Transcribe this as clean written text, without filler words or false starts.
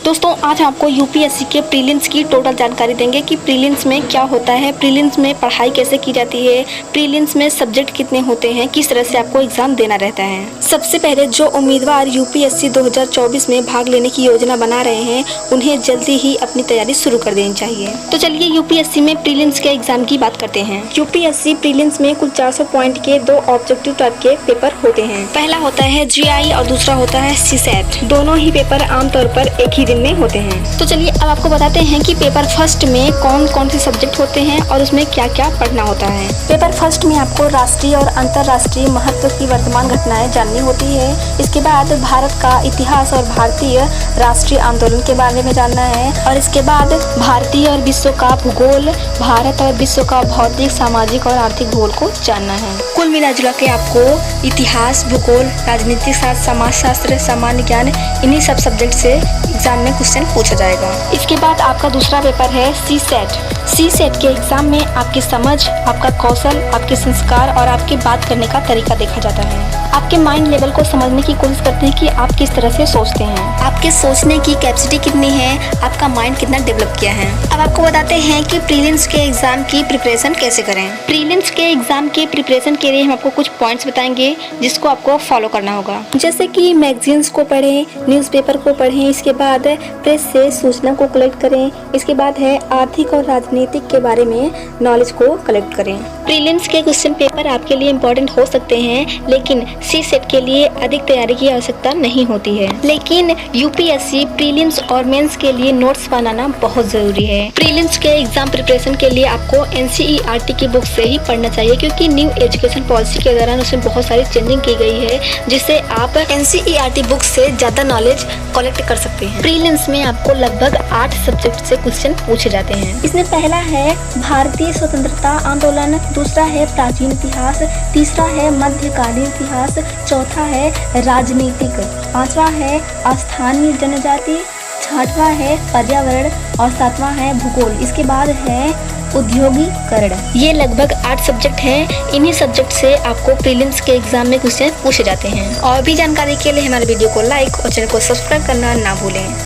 दोस्तों आज आपको यूपीएससी के प्रीलिम्स की टोटल जानकारी देंगे कि प्रीलिम्स में क्या होता है, प्रीलिम्स में पढ़ाई कैसे की जाती है, प्रीलिम्स में सब्जेक्ट कितने होते हैं, किस तरह से आपको एग्जाम देना रहता है। सबसे पहले जो उम्मीदवार यूपीएससी 2024 में भाग लेने की योजना बना रहे हैं उन्हें जल्दी ही अपनी तैयारी शुरू कर देनी चाहिए। तो चलिए यूपीएससी में प्रीलिम्स के एग्जाम की बात करते हैं। यूपीएससी प्रीलिम्स में कुल 400 पॉइंट के 2 ऑब्जेक्टिव टाइप के पेपर होते हैं। पहला होता है जीआई और दूसरा होता है सीसेट। दोनों ही पेपर आमतौर पर एक ही दिन में होते हैं। तो चलिए अब आपको बताते हैं कि पेपर फर्स्ट में कौन कौन से सब्जेक्ट होते हैं और उसमें क्या क्या पढ़ना होता है। पेपर फर्स्ट में आपको राष्ट्रीय और अंतर्राष्ट्रीय महत्व की वर्तमान घटनाएं जाननी होती है। इसके बाद भारत का इतिहास और भारतीय राष्ट्रीय आंदोलन के बारे में जानना है और इसके बाद भारतीय और विश्व का भूगोल, भारत और विश्व का भौतिक, सामाजिक और आर्थिक भूगोल को जानना है। कुल मिला के आपको इतिहास, भूगोल, राजनीतिक शास्त्र, समाजशास्त्र, सामान्य ज्ञान इन्हीं सब सब्जेक्ट से एग्जाम में क्वेश्चन पूछा जाएगा। इसके बाद आपका दूसरा पेपर है सीसेट। सीसेट के एग्जाम में आपकी समझ, आपका कौशल, आपके संस्कार और आपके बात करने का तरीका देखा जाता है। आपके माइंड लेवल को समझने की कोशिश करते हैं कि आप किस तरह से सोचते हैं, आपके सोचने की कैपेसिटी कितनी है, आपका माइंड कितना डेवलप किया है। अब आपको बताते हैं कि प्रीलिम्स के एग्जाम की प्रिपरेशन कैसे करें। प्रीलिम्स के एग्जाम के प्रिपरेशन के लिए हम आपको कुछ पॉइंट्स बताएंगे जिसको आपको फॉलो करना होगा। जैसे कि मैगजीन्स को पढ़ें, न्यूज़पेपर को पढ़ें, इसके बाद प्रेस से सूचना को कलेक्ट करें, इसके बाद है आर्थिक और राजनीतिक के बारे में नॉलेज को कलेक्ट करें। प्रीलिम्स के क्वेश्चन पेपर आपके लिए इम्पोर्टेंट हो सकते हैं लेकिन सीसेट के लिए अधिक तैयारी की आवश्यकता नहीं होती है। लेकिन यूपीएससी प्रीलिम्स और मेंस के लिए नोट्स बनाना बहुत जरूरी है। प्रीलिम्स के एग्जाम प्रिपरेशन के लिए आपको एनसीईआरटी की बुक से ही पढ़ना चाहिए क्योंकि न्यू एजुकेशन पॉलिसी के दौरान उसमें बहुत सारी चेंजिंग की गई है जिससे आप एनसीईआरटी बुक से ज्यादा नॉलेज कलेक्ट कर सकते हैं। प्रीलिम्स में आपको लगभग 8 सब्जेक्ट से क्वेश्चन पूछे जाते हैं। इसमें पहला है भारतीय स्वतंत्रता आंदोलन, दूसरा है प्राचीन इतिहास, तीसरा है मध्यकालीन इतिहास, चौथा है राजनीतिक, पांचवा है स्थानीय जनजाति, छठवां है पर्यावरण और सातवां है भूगोल। इसके बाद है उद्योगीकरण। ये लगभग 8 सब्जेक्ट हैं। इन्हीं सब्जेक्ट से आपको प्रीलिम्स के एग्जाम में क्वेश्चन पूछे जाते हैं। और भी जानकारी के लिए हमारे वीडियो को लाइक और चैनल को सब्सक्राइब करना ना भूलें।